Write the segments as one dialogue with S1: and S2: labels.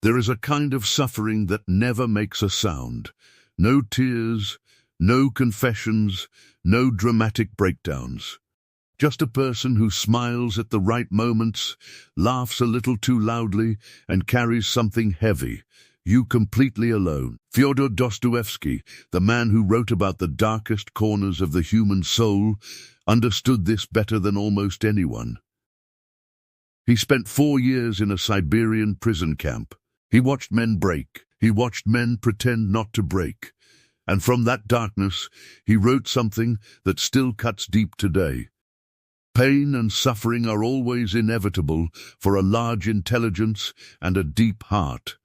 S1: There is a kind of suffering that never makes a sound. No tears, no confessions, no dramatic breakdowns. Just a person who smiles at the right moments, laughs a little too loudly, and carries something heavy. You completely alone. Fyodor Dostoevsky, the man who wrote about the darkest corners of the human soul, understood this better than almost anyone. He spent 4 years in a Siberian prison camp. He watched men break. He watched men pretend not to break. And from that darkness, he wrote something that still cuts deep today. Pain and suffering are always inevitable for a large intelligence and a deep heart.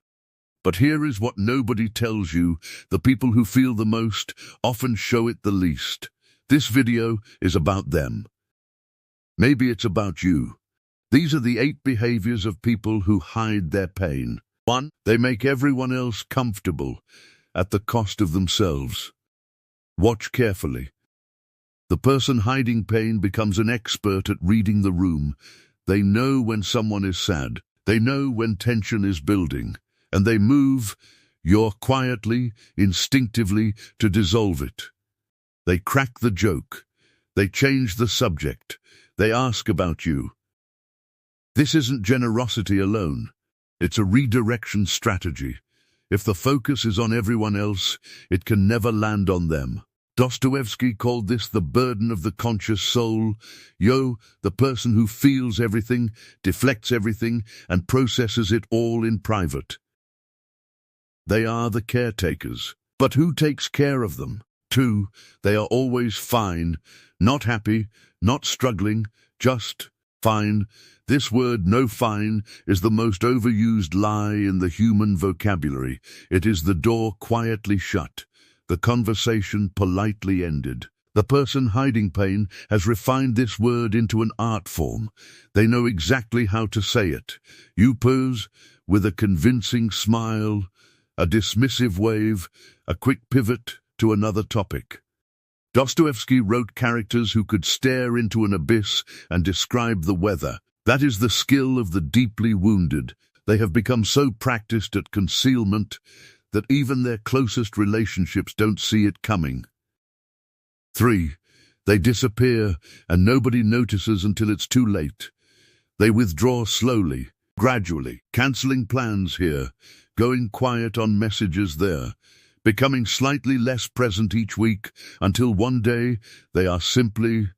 S1: But here is what nobody tells you: the people who feel the most often show it the least. This video is about them. Maybe it's about you. These are the 8 behaviors of people who hide their pain. 1. They make everyone else comfortable at the cost of themselves. Watch carefully. The person hiding pain becomes an expert at reading the room. They know when someone is sad. They know when tension is building. And they move, quietly, instinctively, to dissolve it. They crack the joke. They change the subject. They ask about you. This isn't generosity alone. It's a redirection strategy. If the focus is on everyone else, it can never land on them. Dostoevsky called this the burden of the conscious soul. The person who feels everything, deflects everything, and processes it all in private. They are the caretakers. But who takes care of them? 2. They are always fine, not happy, not struggling, just fine. This word, no fine, is the most overused lie in the human vocabulary. It is the door quietly shut, the conversation politely ended. The person hiding pain has refined this word into an art form. They know exactly how to say it. You pose with a convincing smile, a dismissive wave, a quick pivot to another topic. Dostoevsky wrote characters who could stare into an abyss and describe the weather. That is the skill of the deeply wounded. They have become so practiced at concealment that even their closest relationships don't see it coming. 3. They disappear and nobody notices until it's too late. They withdraw slowly, gradually, cancelling plans here, going quiet on messages there, becoming slightly less present each week until one day they are simply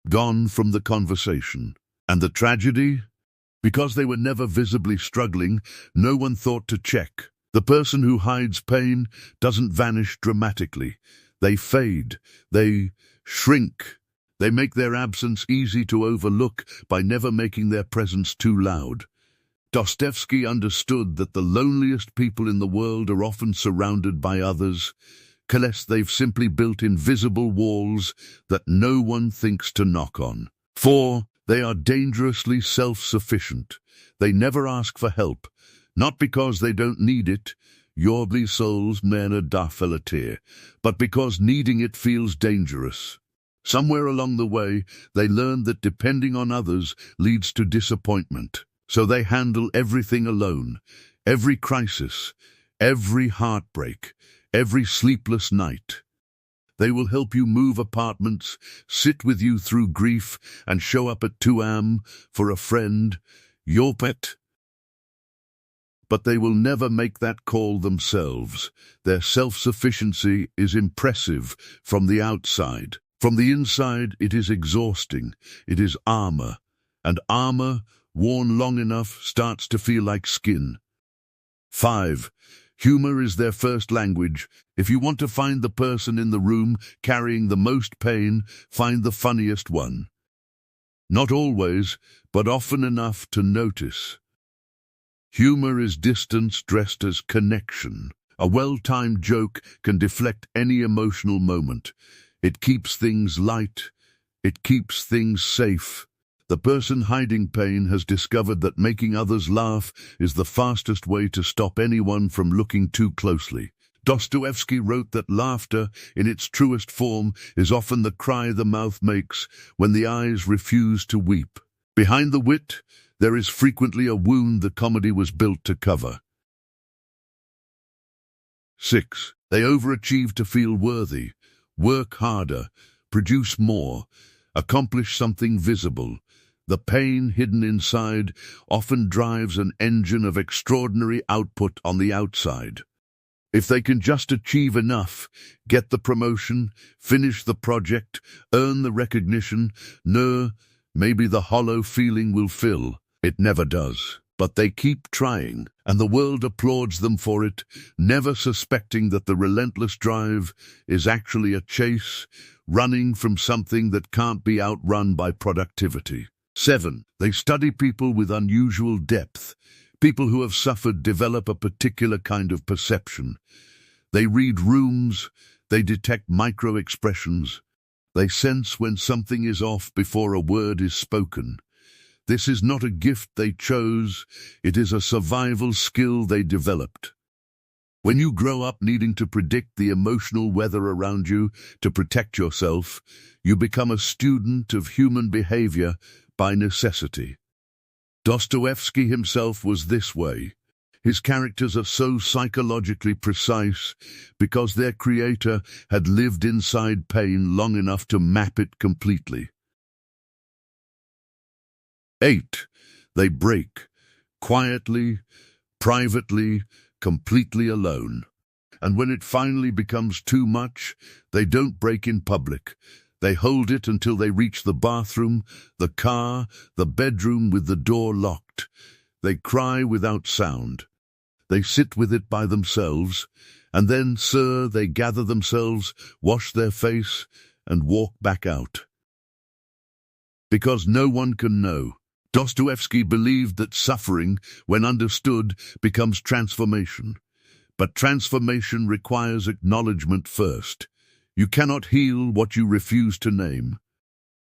S1: gone from the conversation. And the tragedy? Because they were never visibly struggling, no one thought to check. The person who hides pain doesn't vanish dramatically. They fade. They shrink. They make their absence easy to overlook by never making their presence too loud. Dostoevsky understood that the loneliest people in the world are often surrounded by others, unless they've simply built invisible walls that no one thinks to knock on. 4. They are dangerously self-sufficient. They never ask for help, not because they don't need it, Jordi souls mena dafelatir, but because needing it feels dangerous. Somewhere along the way, they learned that depending on others leads to disappointment. So they handle everything alone, every crisis, every heartbreak, every sleepless night. They will help you move apartments, sit with you through grief, and show up at 2 a.m. for a friend, your pet. But they will never make that call themselves. Their self-sufficiency is impressive from the outside. From the inside, it is exhausting. It is armor, and armor, worn long enough, starts to feel like skin. 5. Humor is their first language. If you want to find the person in the room carrying the most pain, find the funniest one. Not always, but often enough to notice. Humor is distance dressed as connection. A well-timed joke can deflect any emotional moment. It keeps things light. It keeps things safe. The person hiding pain has discovered that making others laugh is the fastest way to stop anyone from looking too closely. Dostoevsky wrote that laughter, in its truest form, is often the cry the mouth makes when the eyes refuse to weep. Behind the wit, there is frequently a wound the comedy was built to cover. 6. They overachieve to feel worthy, work harder, produce more, accomplish something visible. The pain hidden inside often drives an engine of extraordinary output on the outside. If they can just achieve enough, get the promotion, finish the project, earn the recognition, maybe the hollow feeling will fill. It never does. But they keep trying, and the world applauds them for it, never suspecting that the relentless drive is actually a chase, running from something that can't be outrun by productivity. 7. They study people with unusual depth. People who have suffered develop a particular kind of perception. They read rooms, they detect micro-expressions, they sense when something is off before a word is spoken. This is not a gift they chose, it is a survival skill they developed. When you grow up needing to predict the emotional weather around you to protect yourself, you become a student of human behavior by necessity. Dostoevsky himself was this way. His characters are so psychologically precise because their creator had lived inside pain long enough to map it completely. 8. They break, quietly, privately, completely alone. And when it finally becomes too much, they don't break in public. They hold it until they reach the bathroom, the car, the bedroom with the door locked. They cry without sound. They sit with it by themselves, and then, they gather themselves, wash their face, and walk back out. Because no one can know. Dostoevsky believed that suffering, when understood, becomes transformation. But transformation requires acknowledgement first. You cannot heal what you refuse to name.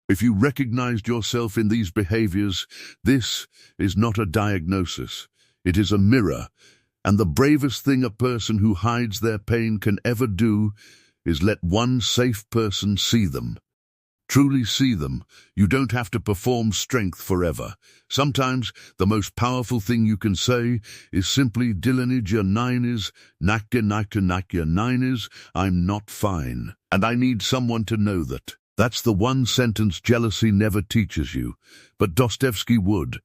S1: If you recognized yourself in these behaviors, this is not a diagnosis. It is a mirror, and the bravest thing a person who hides their pain can ever do is let one safe person see them. Truly see them. You don't have to perform strength forever. Sometimes the most powerful thing you can say is simply Dilanija Nines, Nakya Nines, I'm not fine. And I need someone to know that. That's the one sentence jealousy never teaches you. But Dostoevsky would.